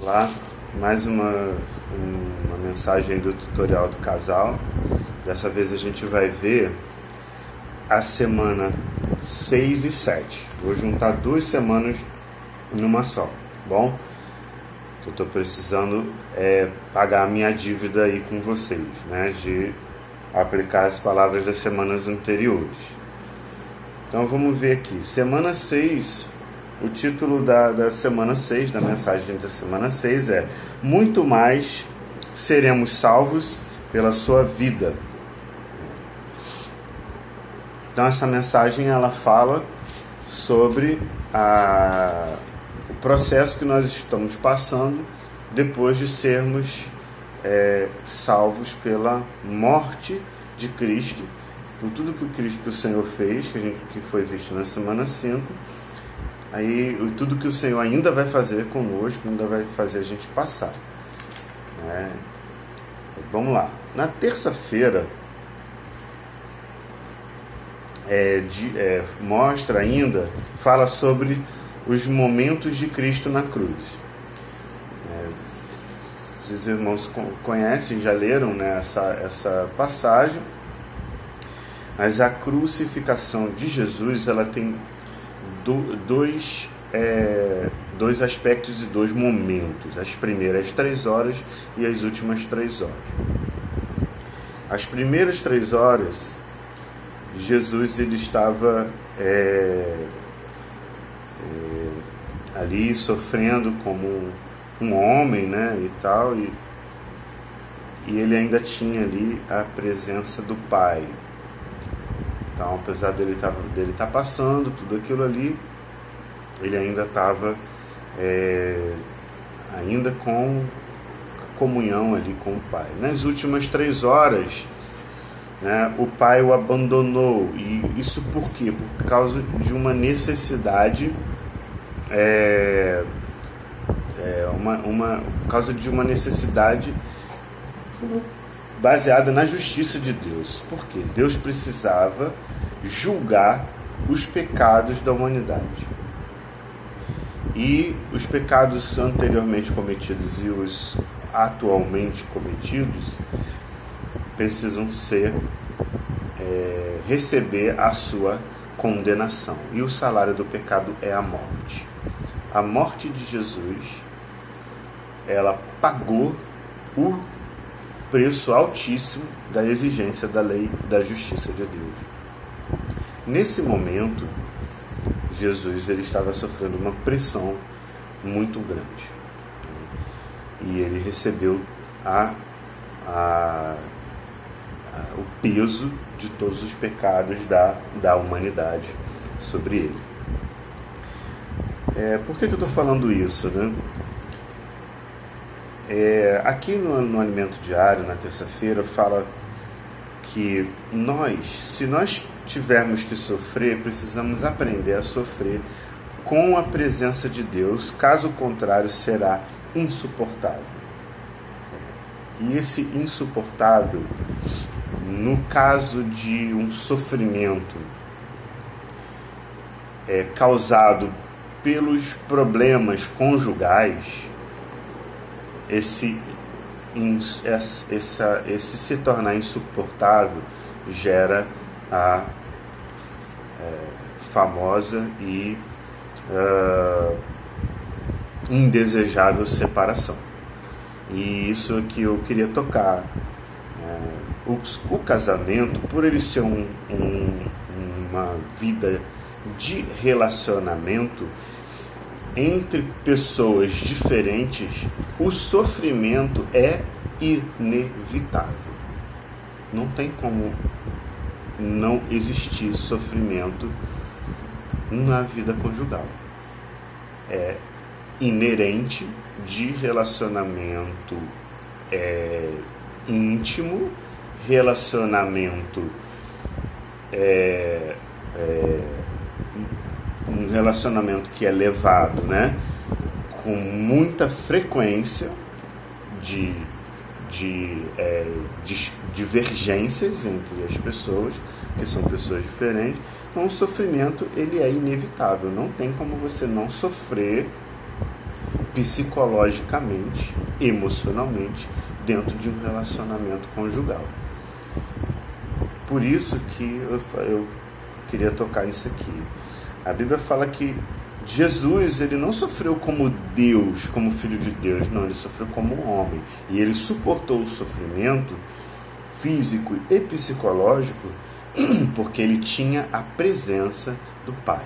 Olá, mais uma mensagem do tutorial do casal. Dessa vez a gente vai ver a semana 6 e 7. Vou juntar 2 semanas numa só, tá bom? O que eu estou precisando é pagar a minha dívida aí com vocês, né? De aplicar as palavras das semanas anteriores. Então vamos ver aqui, semana 6, o título da semana 6, da mensagem da semana 6 é: muito mais seremos salvos pela sua vida. Então essa mensagem ela fala sobre o processo que nós estamos passando depois de sermos salvos pela morte de Cristo, por tudo que o Senhor fez, que foi visto na semana 5, aí tudo que o Senhor ainda vai fazer conosco, ainda vai fazer a gente passar, né? Vamos lá. Na terça-feira mostra ainda, fala sobre os momentos de Cristo na cruz. Se os irmãos conhecem, já leram, né, essa passagem, mas a crucificação de Jesus ela tem dois aspectos e 2 momentos: as primeiras 3 horas e as últimas 3 horas. As primeiras 3 horas, Jesus ele estava ali sofrendo como um homem, né, e tal, e ele ainda tinha ali a presença do Pai. Então, apesar dele estar passando tudo aquilo ali, ele ainda estava ainda com comunhão ali com o Pai. Nas últimas 3 horas, né, o Pai o abandonou. E isso por quê? Por causa de uma necessidade, por causa de uma necessidade baseada na justiça de Deus. Por quê? Deus precisava julgar os pecados da humanidade. E os pecados anteriormente cometidos e os atualmente cometidos precisam receber a sua condenação. E o salário do pecado é a morte. A morte de Jesus, ela pagou o preço altíssimo da exigência da lei da justiça de Deus. Nesse momento, Jesus ele estava sofrendo uma pressão muito grande. E ele recebeu o peso de todos os pecados da humanidade sobre ele. Por que eu estou falando isso, né? Aqui no Alimento Diário, na terça-feira, fala que se nós tivermos que sofrer, precisamos aprender a sofrer com a presença de Deus, caso contrário será insuportável. E esse insuportável, no caso de um sofrimento causado pelos problemas conjugais, esse se tornar insuportável gera a famosa e indesejável separação. E isso que eu queria tocar. O casamento, por ele ser uma vida de relacionamento entre pessoas diferentes, o sofrimento é inevitável. Não tem como não existir sofrimento na vida conjugal. É inerente de relacionamento íntimo, relacionamento um relacionamento que é levado, né, com muita frequência de divergências entre as pessoas, que são pessoas diferentes. Então o sofrimento ele é inevitável, não tem como você não sofrer psicologicamente, emocionalmente, dentro de um relacionamento conjugal. Por isso que eu queria tocar nisso aqui. A Bíblia fala que Jesus, ele não sofreu como Deus, como Filho de Deus, não, ele sofreu como um homem. E ele suportou o sofrimento físico e psicológico porque ele tinha a presença do Pai.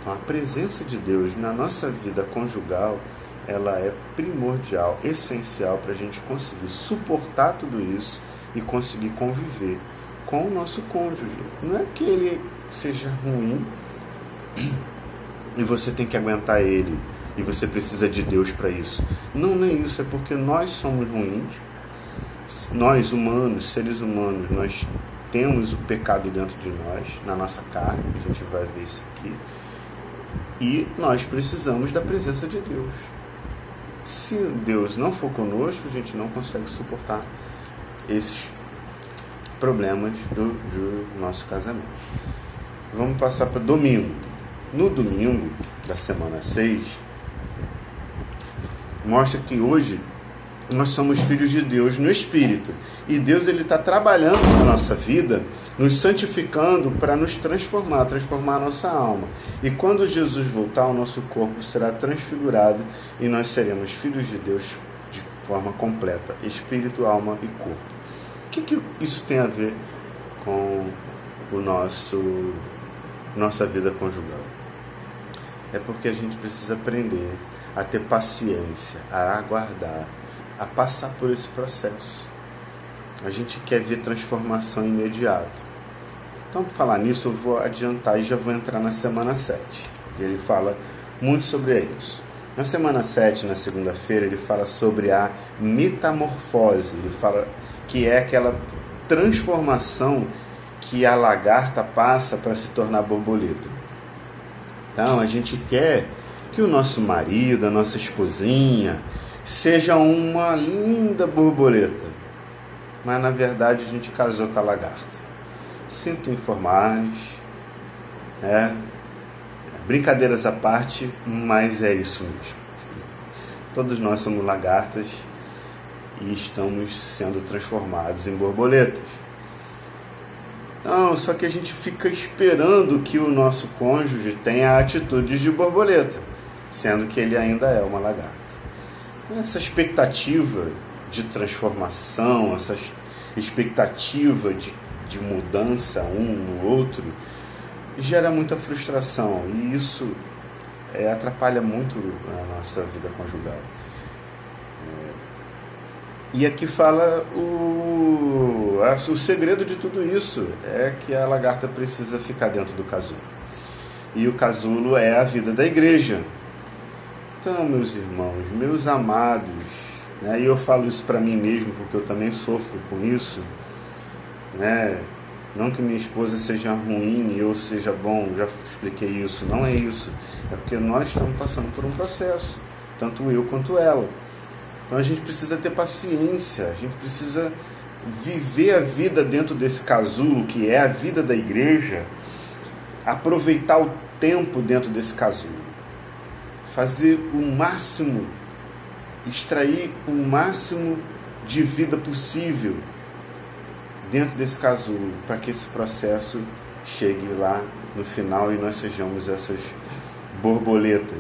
Então, a presença de Deus na nossa vida conjugal, ela é primordial, essencial para a gente conseguir suportar tudo isso e conseguir conviver com o nosso cônjuge. Não é que ele seja ruim e você tem que aguentar ele e você precisa de Deus para isso. Não é isso, é porque nós somos ruins. Nós humanos, seres humanos, nós temos o pecado dentro de nós, na nossa carne, a gente vai ver isso aqui. E nós precisamos da presença de Deus. Se Deus não for conosco, a gente não consegue suportar esses problemas do nosso casamento. Vamos passar para domingo. No domingo da semana 6, mostra que hoje nós somos filhos de Deus no Espírito. E Deus está trabalhando na nossa vida, nos santificando para nos transformar a nossa alma. E quando Jesus voltar, o nosso corpo será transfigurado e nós seremos filhos de Deus de forma completa, espírito, alma e corpo. O que isso tem a ver com nossa vida conjugal? É porque a gente precisa aprender a ter paciência, a aguardar, a passar por esse processo. A gente quer ver transformação imediata. Então, para falar nisso, eu vou adiantar e já vou entrar na semana 7. Ele fala muito sobre isso. Na semana 7, na segunda-feira, ele fala sobre a metamorfose. Ele fala que é aquela transformação que a lagarta passa para se tornar borboleta. Então, a gente quer que o nosso marido, a nossa esposinha, seja uma linda borboleta. Mas, na verdade, a gente casou com a lagarta. Sinto informar-lhes, brincadeiras à parte, mas é isso mesmo. Todos nós somos lagartas e estamos sendo transformados em borboletas. Não, só que a gente fica esperando que o nosso cônjuge tenha atitudes de borboleta, sendo que ele ainda é uma lagarta. Essa expectativa de transformação, essa expectativa de mudança um no outro, gera muita frustração e isso atrapalha muito a nossa vida conjugal. E aqui fala o segredo de tudo isso é que a lagarta precisa ficar dentro do casulo. E o casulo é a vida da igreja. Então, meus irmãos, meus amados, e eu falo isso para mim mesmo porque eu também sofro com isso, não que minha esposa seja ruim e eu seja bom, já expliquei isso, não é isso, é porque nós estamos passando por um processo, tanto eu quanto ela. Então a gente precisa ter paciência, a gente precisa viver a vida dentro desse casulo, que é a vida da igreja, aproveitar o tempo dentro desse casulo, fazer o máximo, extrair o máximo de vida possível dentro desse casulo, para que esse processo chegue lá no final e nós sejamos essas borboletas,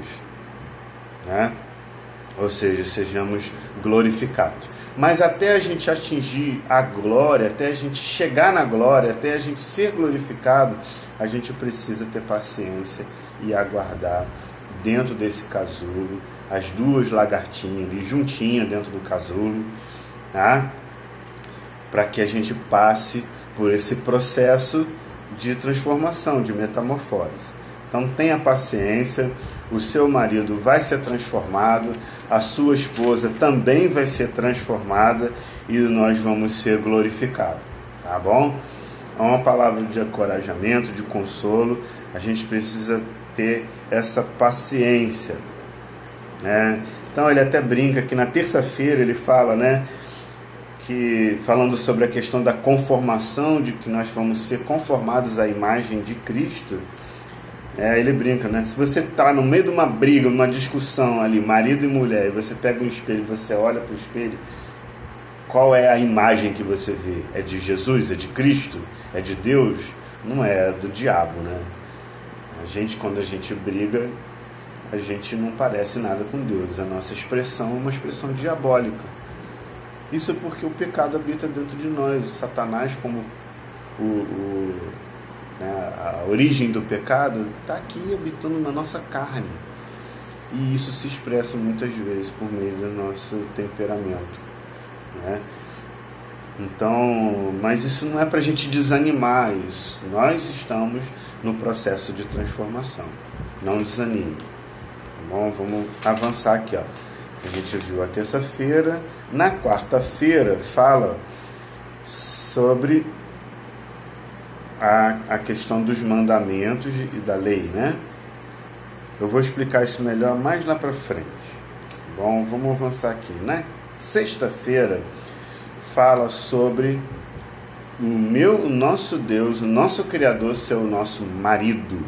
ou seja, sejamos glorificados. Mas até a gente atingir a glória, até a gente chegar na glória, até a gente ser glorificado, a gente precisa ter paciência e aguardar dentro desse casulo, as duas lagartinhas ali juntinhas dentro do casulo, para que a gente passe por esse processo de transformação, de metamorfose. Então tenha paciência, o seu marido vai ser transformado, a sua esposa também vai ser transformada e nós vamos ser glorificados, tá bom? É uma palavra de encorajamento, de consolo, a gente precisa ter essa paciência, Então ele até brinca que na terça-feira ele fala, que falando sobre a questão da conformação, de que nós vamos ser conformados à imagem de Cristo, Ele brinca, né? Se você está no meio de uma briga, uma discussão ali, marido e mulher, e você pega um espelho e você olha para o espelho, qual é a imagem que você vê? É de Jesus? É de Cristo? É de Deus? Não é do diabo, né? Quando a gente briga, a gente não parece nada com Deus. A nossa expressão é uma expressão diabólica. Isso é porque o pecado habita dentro de nós. Satanás, como a origem do pecado, está aqui habitando na nossa carne. E isso se expressa muitas vezes por meio do nosso temperamento, né? Então, mas isso não é para a gente desanimar isso. Nós estamos no processo de transformação. Não desanime. Bom, vamos avançar aqui, ó. A gente viu a terça-feira. Na quarta-feira fala sobre a questão dos mandamentos e da lei, né? Eu vou explicar isso melhor mais lá para frente. Bom, vamos avançar aqui. Na sexta-feira fala sobre o nosso Deus, o nosso Criador ser o nosso marido.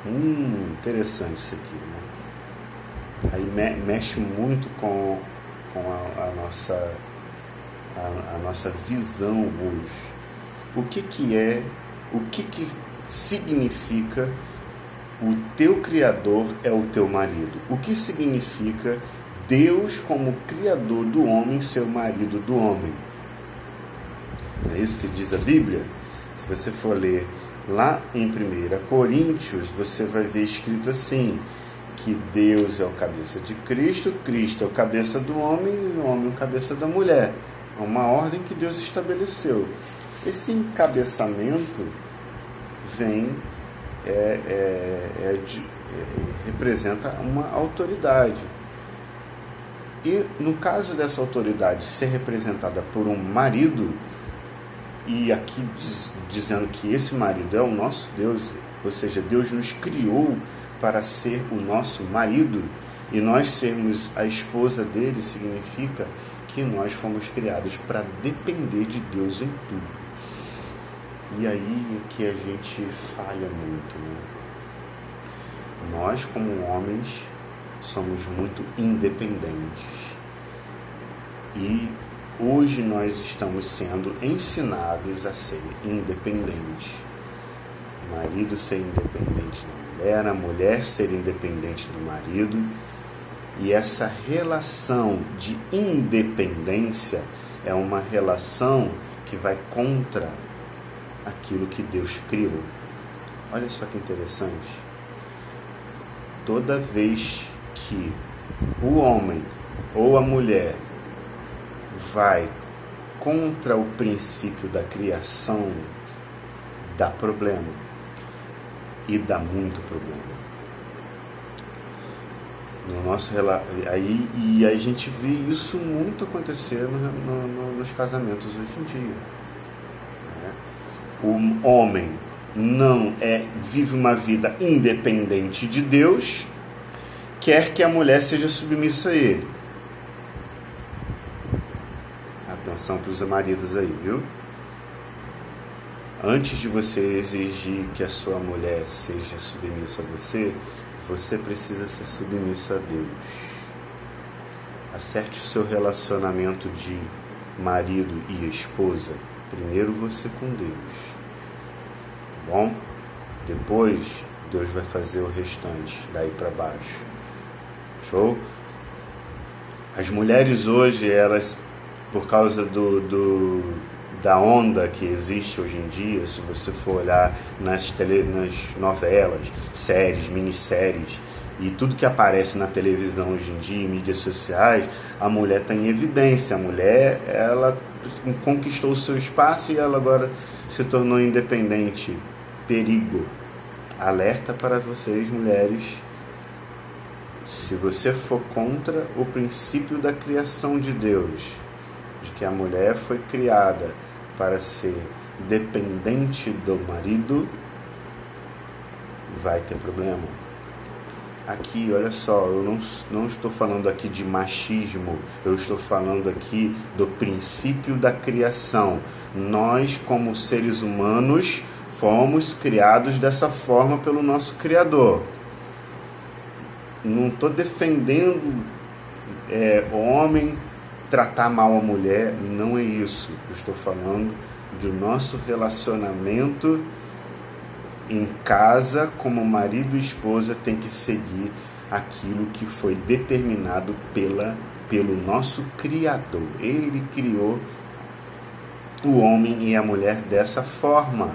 Interessante isso aqui, né? Aí mexe muito com a nossa visão hoje. O que significa o teu Criador é o teu marido? O que significa Deus como Criador do homem ser o marido do homem? É isso que diz a Bíblia? Se você for ler lá em 1 Coríntios, você vai ver escrito assim, que Deus é o cabeça de Cristo, Cristo é o cabeça do homem e o homem é o cabeça da mulher. É uma ordem que Deus estabeleceu. Esse encabeçamento representa uma autoridade. E no caso dessa autoridade ser representada por um marido, e aqui dizendo que esse marido é o nosso Deus, ou seja, Deus nos criou para ser o nosso marido, e nós sermos a esposa dele, significa que nós fomos criados para depender de Deus em tudo. E aí é que a gente falha muito, né? Nós, como homens, somos muito independentes. E hoje nós estamos sendo ensinados a ser independentes. O marido ser independente da mulher, a mulher ser independente do marido. E essa relação de independência é uma relação que vai contra aquilo que Deus criou. Olha só que interessante. Toda vez que o homem ou a mulher vai contra o princípio da criação, dá problema. E dá muito problema. No nosso aí a gente vê isso muito acontecer nos casamentos hoje em dia. O homem não vive uma vida independente de Deus, quer que a mulher seja submissa a ele. Atenção para os maridos aí, viu? Antes de você exigir que a sua mulher seja submissa a você, você precisa ser submisso a Deus. Acerte o seu relacionamento de marido e esposa. Primeiro você com Deus. Bom? Depois Deus vai fazer o restante, daí para baixo. Show? As mulheres hoje, elas, por causa da onda que existe hoje em dia, se você for olhar nas novelas, séries, minisséries e tudo que aparece na televisão hoje em dia, em mídias sociais, a mulher está em evidência. A mulher, ela conquistou o seu espaço e ela agora se tornou independente. Perigo. Alerta para vocês, mulheres. Se você for contra o princípio da criação de Deus, de que a mulher foi criada para ser dependente do marido, vai ter problema. Aqui, olha só, eu não estou falando aqui de machismo, eu estou falando aqui do princípio da criação. Nós, como seres humanos, Fomos criados dessa forma pelo nosso Criador. Não estou defendendo o homem tratar mal a mulher, não é isso. Eu estou falando do nosso relacionamento em casa, como marido e esposa tem que seguir aquilo que foi determinado pelo nosso Criador. Ele criou o homem e a mulher dessa forma.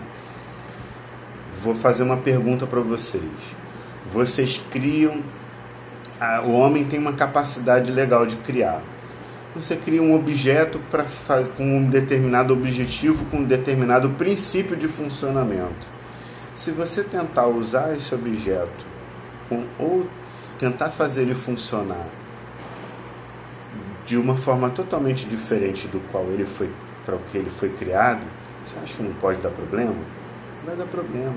Vou fazer uma pergunta para vocês. Vocês criam... O homem tem uma capacidade legal de criar. Você cria um objeto com um determinado objetivo, com um determinado princípio de funcionamento. Se você tentar usar esse objeto ou tentar fazer ele funcionar de uma forma totalmente diferente do qual ele foi, para o que ele foi criado, você acha que não pode dar problema? Vai dar problema.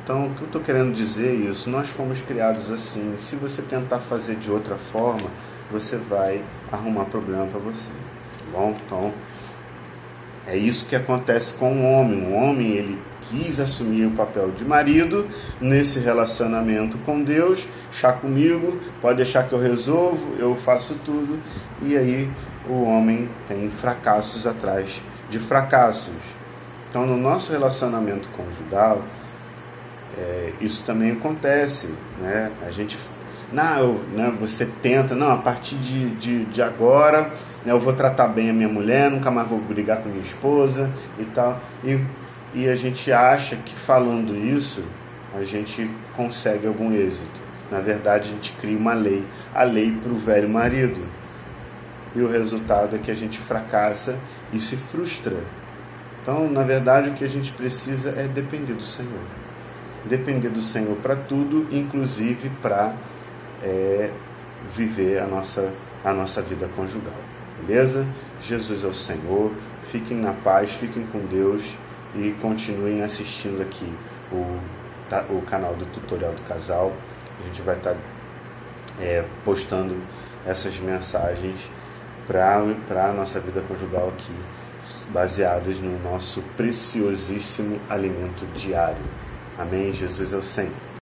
Então, o que eu estou querendo dizer é isso. Nós fomos criados assim. Se você tentar fazer de outra forma, você vai arrumar problema para você. Tá bom? Então, é isso que acontece com o homem. O homem, ele quis assumir o papel de marido nesse relacionamento com Deus. Chá comigo, pode deixar que eu resolvo, eu faço tudo. E aí, o homem tem fracassos atrás de fracassos. Então, no nosso relacionamento conjugal, isso também acontece, né? A gente, você tenta, a partir de agora, né, eu vou tratar bem a minha mulher, nunca mais vou brigar com minha esposa e tal, e a gente acha que falando isso, a gente consegue algum êxito. Na verdade, a gente cria uma lei, a lei para o velho marido, e o resultado é que a gente fracassa e se frustra. Então, na verdade, o que a gente precisa é depender do Senhor. Depender do Senhor para tudo, inclusive para viver a nossa vida conjugal. Beleza? Jesus é o Senhor. Fiquem na paz, fiquem com Deus e continuem assistindo aqui o canal do Tutorial do Casal. A gente vai estar postando essas mensagens para a nossa vida conjugal aqui, baseadas no nosso preciosíssimo alimento diário. Amém? Jesus é o Senhor.